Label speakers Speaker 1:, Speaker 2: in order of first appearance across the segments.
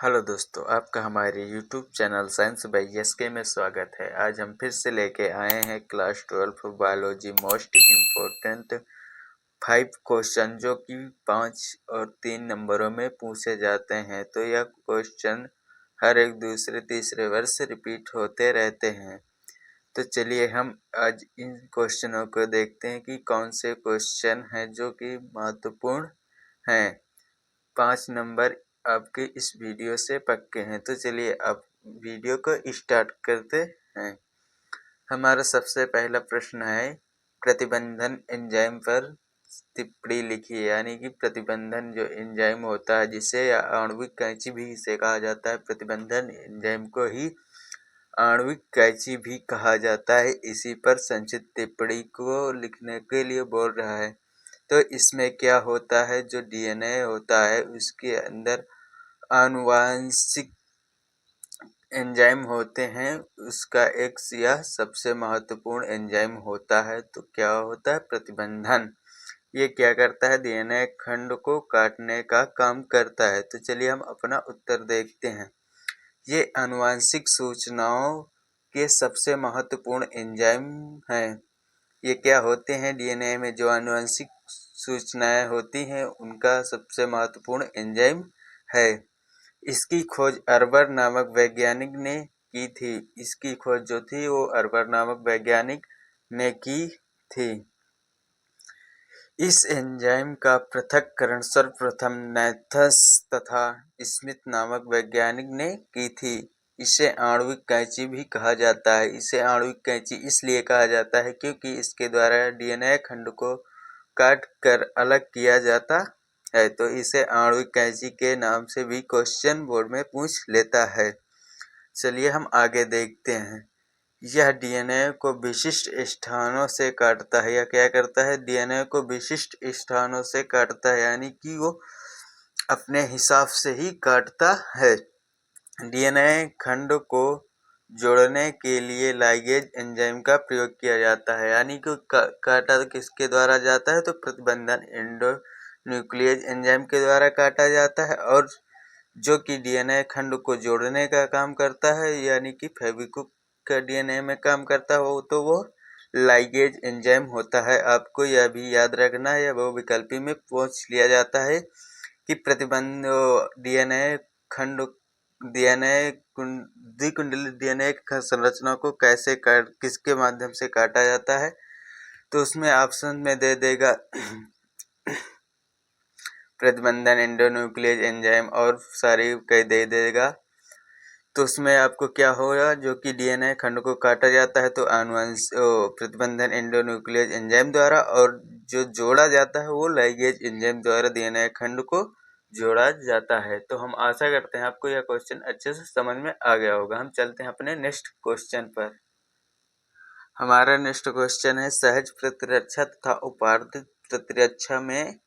Speaker 1: Hello दोस्तों, आपका हमारे YouTube channel science by SK में स्वागत है। आज हम फिर से लेके आए हैं class 12 biology most important 5 question जो कि 5 और 3 नंबरों में पूछे जाते हैं। तो यह क्वेश्चन हर एक दूसरे तीसरे वर्ष रिपीट होते रहते हैं। तो चलिए हम आज इन क्वेश्चनों को देखते हैं कि कौन से क्वेश्चन हैं जो कि महत्वपूर्ण हैं। 5 नंबर आपके इस वीडियो से पक्के हैं। तो चलिए अब वीडियो को स्टार्ट करते हैं। हमारा सबसे पहला प्रश्न है, प्रतिबंधन एंजाइम पर टिप्पणी लिखिए। यानी कि प्रतिबंधन जो एंजाइम होता है, जिसे आणविक कैंची भी इसे कहा जाता है, प्रतिबंधन एंजाइम को ही आणविक कैंची भी कहा जाता है। इसी पर संक्षिप्त टिप्पणी को लिखने के लिए बोल रहा है। तो इसमें क्या होता है, जो डीएनए होता है उसके अंदर आनुवांशिक एंजाइम होते हैं, उसका एक यह सबसे महत्वपूर्ण एंजाइम होता है। तो क्या होता है, प्रतिबंधन। ये क्या करता है, डीएनए खंड को काटने का काम करता है। तो चलिए हम अपना उत्तर देखते हैं। ये आनुवांशिक सूचनाओं के सबसे महत्वपूर्ण एंजाइम हैं। ये क्या होते हैं, डीएनए में जो आनुवंशिक सूचनाएं होती हैं उनका सबसे महत्वपूर्ण एंजाइम है। इसकी खोज अर्बर नामक वैज्ञानिक ने की थी। इसकी खोज जो थी वो अर्बर नामक वैज्ञानिक ने की थी। इस एंजाइम का पृथक्करण सर्वप्रथम नैथस तथा स्मिथ नामक वैज्ञानिक ने की थी। इसे आणविक कैंची भी कहा जाता है। इसे आणविक कैंची इसलिए कहा जाता है क्योंकि इसके द्वारा डीएनए खंड को काट कर अलग किया जाता है। तो इसे आणविक कैंची के नाम से भी क्वेश्चन बोर्ड में पूछ लेता है। चलिए हम आगे देखते हैं। यह डीएनए को विशिष्ट स्थानों से काटता है। या क्या करता है, डीएनए को विशिष्ट स्थानों से काटता है, यानी कि वो अपने हिसाब से ही काटता है। डीएनए खंड को जोड़ने के लिए लाइगेज एंजाइम का प्रयोग किया जाता है। यानी कि काटा किसके द्वारा जाता है, तो प्रतिबंधन एंडोन्यूक्लियेज एंजाइम के द्वारा काटा जाता है। और जो कि डीएनए खंड को जोड़ने का काम करता है, यानी कि फेविक्विक का डीएनए में काम करता हो, तो वो लाइगेज एंजाइम होता है। आपको यह भी याद रखना है, वो विकल्पी में पूछ लिया जाता है कि प्रतिबंध डीएनए खंड डीएनए द्विकुंडलित डीएनए संरचना को कैसे किसके माध्यम से काटा जाता है। तो उसमें ऑप्शन में दे देगा प्रतिबंधन एंडोन्यूक्लियेज एंजाइम और सारी कई दे देगा। तो उसमें आपको क्या होगा, जो कि डीएनए खंड को काटा जाता है तो प्रतिबंधन एंडोन्यूक्लियेज एंजाइम द्वारा, और जो जोड़ा जाता है वो लाइगेज एंजाइम द्वारा डीएनए खंड को जोड़ा जाता है। तो हम आशा करते हैं आपको यह क्वेश्चन अच्छे से समझ में आ गया होगा। हम चलते हैं अपने नेक्स्ट क्वेश्चन पर। हमारा नेक्स्ट क्वेश्चन है, सहज प्रतिरक्षा तथा उपार्जित प्रतिरक्षा में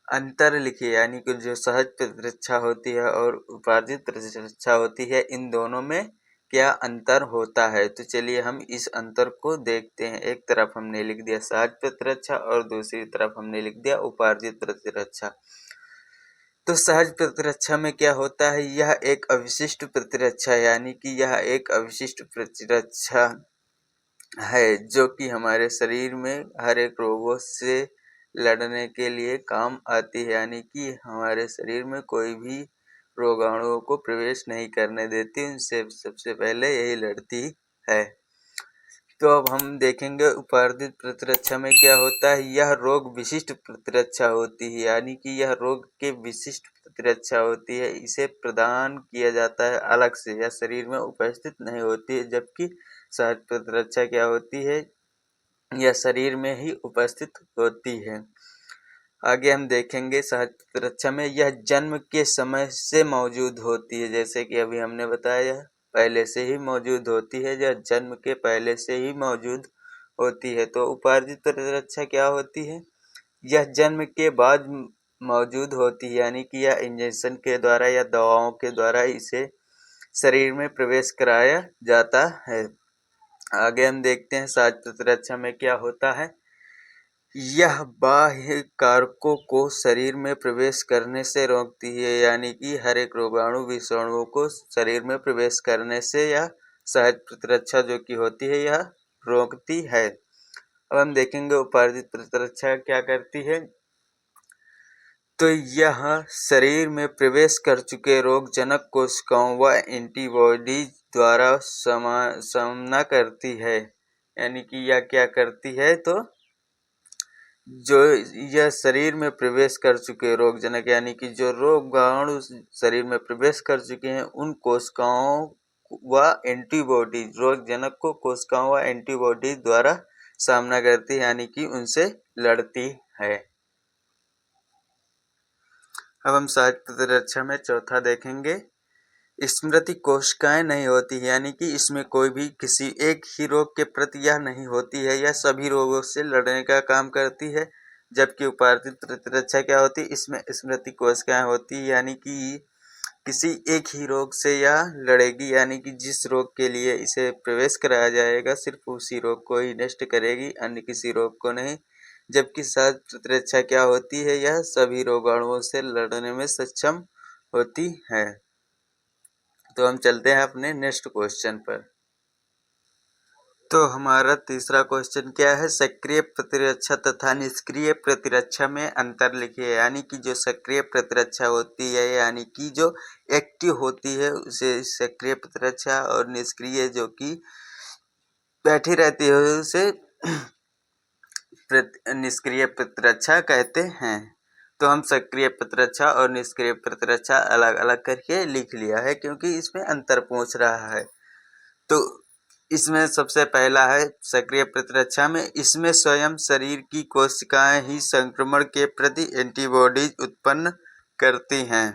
Speaker 1: अंतर लिखिए। यानी कि जो सहज प्रतिरक्षा होती है और उपार्जित प्रतिरक्षा होती है, इन दोनों में क्या अंतर होता है। तो चलिए हम इस अंतर को देखते हैं। एक तरफ हमने लिख दिया सहज प्रतिरक्षा और दूसरी तरफ हमने लिख दिया उपार्जित प्रतिरक्षा। तो सहज प्रतिरक्षा में क्या होता है, यह एक अविशिष्ट प्रतिरक्षा, यानी कि यह एक अविशिष्ट प्रतिरक्षा है जो कि हमारे शरीर में हर एक रोगों से लड़ने के लिए काम आती है। यानी कि हमारे शरीर में कोई भी रोगाणुओं को प्रवेश नहीं करने देती, उनसे सबसे पहले यही लड़ती है। तो अब हम देखेंगे उपार्जित प्रतिरक्षा में क्या होता है। यह रोग विशिष्ट प्रतिरक्षा होती है, यानी कि यह रोग के विशिष्ट प्रतिरक्षा होती है। इसे प्रदान किया जाता है अलग से, यह शरीर में उपस्थित नहीं होती है। जबकि सहज प्रतिरक्षा क्या होती है, यह शरीर में ही उपस्थित होती है। आगे हम देखेंगे सहज प्रतिरक्षा में यह जन्म के समय से मौजूद होती है। जैसे कि अभी हमने बताया पहले से ही मौजूद होती है, यह जन्म के पहले से ही मौजूद होती है। तो उपार्जित प्रतिरक्षा क्या होती है, यह जन्म के बाद मौजूद होती है। यानी कि यह इंजेक्शन के द्वारा या दवाओं के द्वारा इसे शरीर में प्रवेश कराया जाता है। आगे हम देखते हैं सहज प्रतिरक्षा में क्या होता है। यह बाह्य कारकों को शरीर में प्रवेश करने से रोकती है, यानी कि हर एक रोगाणु विषाणुओं को शरीर में प्रवेश करने से यह सहज प्रतिरक्षा जो कि होती है यह रोकती है। अब हम देखेंगे उपार्जित प्रतिरक्षा क्या करती है। तो यह शरीर में प्रवेश कर चुके रोगजनक कोशिकाओं व एंटीबॉडीज द्वारा सामना करती है, यानी कि यह क्या करती है, तो जो यह शरीर में प्रवेश कर चुके रोगजनक यानी कि जो रोगाणु शरीर में प्रवेश कर चुके हैं उन कोशिकाओं व एंटीबॉडीज रोगजनक को कोशिकाओं व एंटीबॉडीज द्वारा सामना करती है, यानी कि उनसे लड़ती है। अब हम सहज प्रतिरक्षा में चौथा देखेंगे। स्मृति कोशिकाएं नहीं होती, यानी कि इसमें कोई भी किसी एक ही रोग के प्रति यह नहीं होती है, यह सभी रोगों से लड़ने का काम करती है। जबकि उपार्जित प्रतिरक्षा क्या होती है, इसमें स्मृति कोशिकाएं होती है, यानी कि किसी एक ही रोग से यह लड़ेगी, यानी कि जिस रोग के लिए इसे प्रवेश कराया जाएगा सिर्फ उसी रोग को ही नष्ट करेगी, अन्य किसी रोग को नहीं। जबकि सहज प्रतिरक्षा क्या होती है, यह सभी रोगाणुओं से लड़ने में सक्षम होती है। तो हम चलते हैं अपने नेक्स्ट क्वेश्चन पर। तो हमारा तीसरा क्वेश्चन क्या है, सक्रिय प्रतिरक्षा तथा निष्क्रिय प्रतिरक्षा में अंतर लिखिए। यानी कि जो सक्रिय प्रतिरक्षा होती है, यानी कि जो एक्टिव होती है उसे सक्रिय प्रतिरक्षा, और निष्क्रिय जो कि बैठी रहती है उसे निष्क्रिय प्रतिरक्षा कहते हैं। तो हम सक्रिय प्रतिरक्षा और निष्क्रिय प्रतिरक्षा अलग अलग करके लिख लिया है क्योंकि इसमें अंतर पूछ रहा है। तो इसमें सबसे पहला है सक्रिय प्रतिरक्षा में, इसमें स्वयं शरीर की कोशिकाएं ही संक्रमण के प्रति एंटीबॉडीज उत्पन्न करती हैं।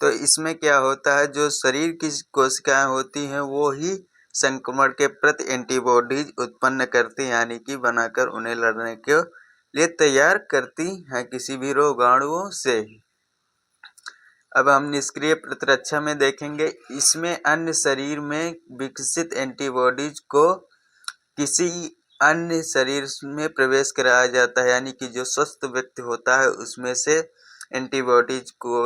Speaker 1: तो इसमें क्या होता है, जो शरीर की कोशिकाएं होती हैं वो ही संक्रमण के प्रति एंटीबॉडीज उत्पन्न करती हैं, यानी कि बनाकर उन्हें लड़ने के लिए तैयार करती हैं किसी भी रोगाणुओं से। अब हम निष्क्रिय प्रतिरक्षा में देखेंगे, इसमें अन्य शरीर में विकसित एंटीबॉडीज को किसी अन्य शरीर में प्रवेश कराया जाता है, यानी कि जो स्वस्थ व्यक्ति होता है उसमें से एंटीबॉडीज को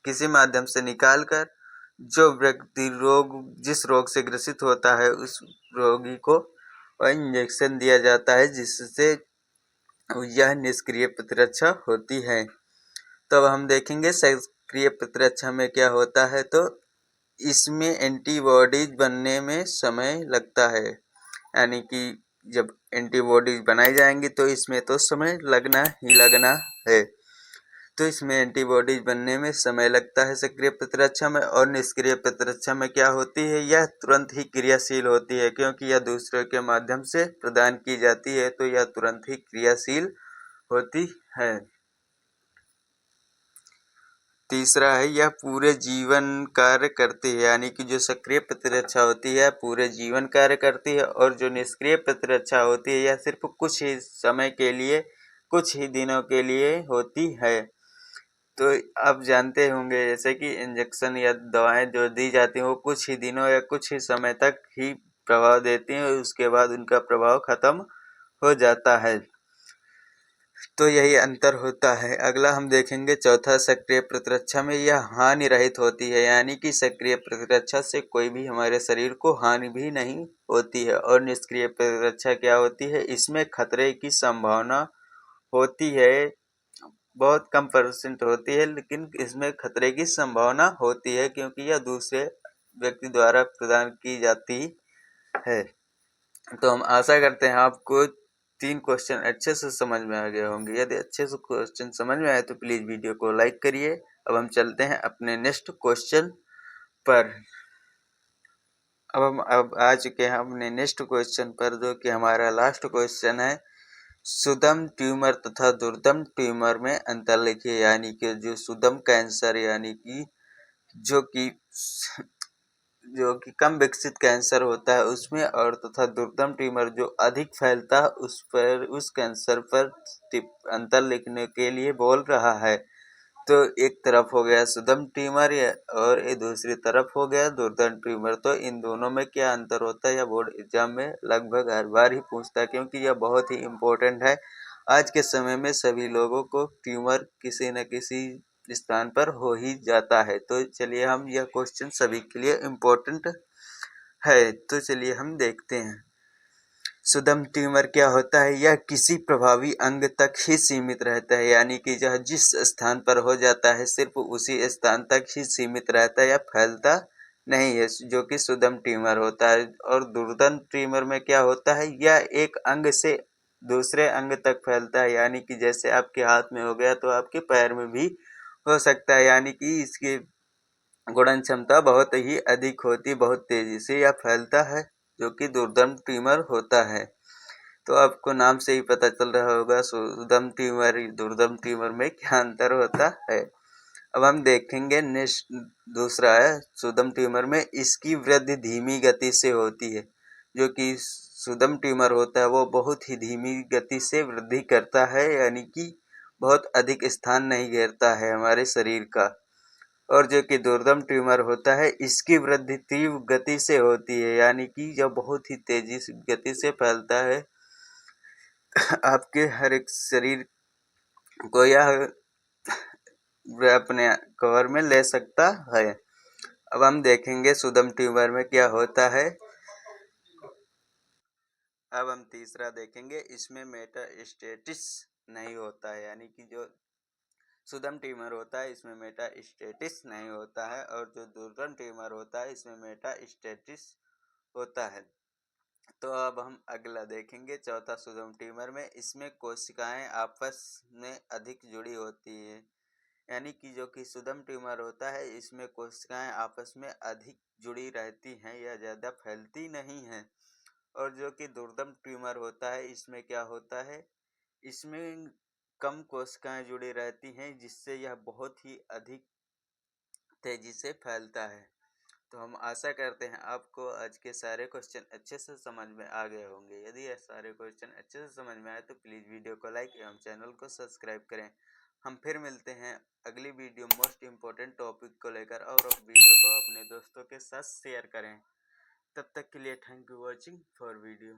Speaker 1: किसी माध्यम से निकालकर जो व्यक्ति जिस रोग से ग्रसित होता है उस रोगी को इंजेक्शन दिया जाता है, जिससे यह निष्क्रिय प्रतिरक्षा होती है। तब हम देखेंगे सक्रिय प्रतिरक्षा में क्या होता है, तो इसमें एंटीबॉडीज बनने में समय लगता है, यानी कि जब एंटीबॉडीज बनाई जाएंगी तो इसमें तो समय लगना ही लगना है। तो इसमें एंटीबॉडीज बनने में समय लगता है सक्रिय प्रतिरक्षा में। और निष्क्रिय प्रतिरक्षा में क्या होती है, यह तुरंत ही क्रियाशील होती है, क्योंकि यह दूसरों के माध्यम से प्रदान की जाती है, तो यह तुरंत ही क्रियाशील होती है। तीसरा है, यह पूरे जीवन कार्य करती है, यानी कि जो सक्रिय प्रतिरक्षा होती है पूरे जीवन कार्य करती है, और जो निष्क्रिय प्रतिरक्षा होती है यह सिर्फ कुछ ही समय के लिए, कुछ ही दिनों के लिए होती है। तो आप जानते होंगे जैसे कि इंजेक्शन या दवाएं जो दी जाती हैं वो कुछ ही दिनों या कुछ ही समय तक ही प्रभाव देती हैं और उसके बाद उनका प्रभाव खत्म हो जाता है। तो यही अंतर होता है। अगला हम देखेंगे चौथा, सक्रिय प्रतिरक्षा में यह हानि रहित होती है, यानी कि सक्रिय प्रतिरक्षा से कोई भी हमारे शरीर को हानि भी नहीं होती है। और निष्क्रिय प्रतिरक्षा क्या होती है, इसमें खतरे की संभावना होती है, बहुत कम % होती है, लेकिन इसमें खतरे की संभावना होती है क्योंकि यह दूसरे व्यक्ति द्वारा प्रदान की जाती है। तो हम आशा करते हैं आपको 3 क्वेश्चन अच्छे से समझ में आ गए होंगे। यदि अच्छे से क्वेश्चन समझ में आए तो प्लीज़ वीडियो को लाइक करिए। अब हम चलते हैं अपने नेक्स्ट क्वेश्चन पर। अब आ चुके हैं अपने नेक्स्ट क्वेश्चन पर, जो कि हमारा लास्ट क्वेश्चन है। सुदम ट्यूमर तथा दुर्दम ट्यूमर में अंतर लिखिए, यानी कि जो सुदम कैंसर यानी कि जो कि कम विकसित कैंसर होता है उसमें, और तथा दुर्दम ट्यूमर जो अधिक फैलता है उस कैंसर पर अंतर लिखने के लिए बोल रहा है। तो एक तरफ हो गया सुदम ट्यूमर और ये दूसरी तरफ हो गया दुर्दंत ट्यूमर। तो इन दोनों में क्या अंतर होता है, यह बोर्ड एग्जाम में लगभग हर बार ही पूछता है, क्योंकि यह बहुत ही इम्पोर्टेंट है। आज के समय में सभी लोगों को ट्यूमर किसी न किसी स्थान पर हो ही जाता है। तो चलिए हम यह क्वेश्चन सभी के लिए इम्पोर्टेंट है, तो चलिए हम देखते हैं। सुदम ट्यूमर क्या होता है, यह किसी प्रभावी अंग तक ही सीमित रहता है, यानी कि यह जिस स्थान पर हो जाता है सिर्फ उसी स्थान तक ही सीमित रहता है, या फैलता नहीं है, जो कि सुदम ट्यूमर होता है। और दुर्दंत ट्यूमर में क्या होता है, यह एक अंग से दूसरे अंग तक फैलता है, यानी कि जैसे आपके हाथ में हो गया तो आपके पैर में भी हो सकता है, यानी कि इसकी गुणन क्षमता बहुत ही अधिक होती, बहुत तेजी से यह फैलता है, जो कि दुर्दंत ट्यूमर होता है। तो आपको नाम से ही पता चल रहा होगा सुदम ट्यूमर दुर्दम ट्यूमर में क्या अंतर होता है। अब हम देखेंगे नेक्स्ट दूसरा है सुदम ट्यूमर में इसकी वृद्धि धीमी गति से होती है। जो कि सुदम ट्यूमर होता है वो बहुत ही धीमी गति से वृद्धि करता है, यानी कि बहुत अधिक स्थान नहीं घेरता है हमारे शरीर का। और जो कि दुर्दम ट्यूमर होता है इसकी वृद्धि तीव्र गति से होती है, यानी कि यह बहुत ही तेजी से गति से फैलता है आपके हर एक शरीर को यह अपने कवर में ले सकता है। अब हम देखेंगे सुदम ट्यूमर में क्या होता है। अब हम तीसरा देखेंगे, इसमें मेटास्टेटिस नहीं होता है, यानी कि जो सुदम ट्यूमर होता है इसमें मेटास्टेटिस नहीं होता है, और जो दुर्दम ट्यूमर होता है इसमें मेटास्टेटिस होता है। तो अब हम अगला देखेंगे चौथा सुदम ट्यूमर में इसमें कोशिकाएं आपस में अधिक जुड़ी होती है, यानी कि जो कि सुदम ट्यूमर होता है इसमें कोशिकाएं आपस में अधिक जुड़ी रहती हैं या ज़्यादा फैलती नहीं हैं। और जो कि दुर्दम ट्यूमर होता है इसमें क्या होता है, इसमें कम कोशिकाएं जुड़ी रहती हैं, जिससे यह बहुत ही अधिक तेजी से फैलता है। तो हम आशा करते हैं आपको आज के सारे क्वेश्चन अच्छे से समझ में आ गए होंगे। यदि यह सारे क्वेश्चन अच्छे से समझ में आए तो प्लीज़ वीडियो को लाइक एवं चैनल को सब्सक्राइब करें। हम फिर मिलते हैं अगली वीडियो मोस्ट इम्पोर्टेंट टॉपिक को लेकर, और वीडियो को अपने दोस्तों के साथ शेयर करें। तब तक के लिए thank you watching for video.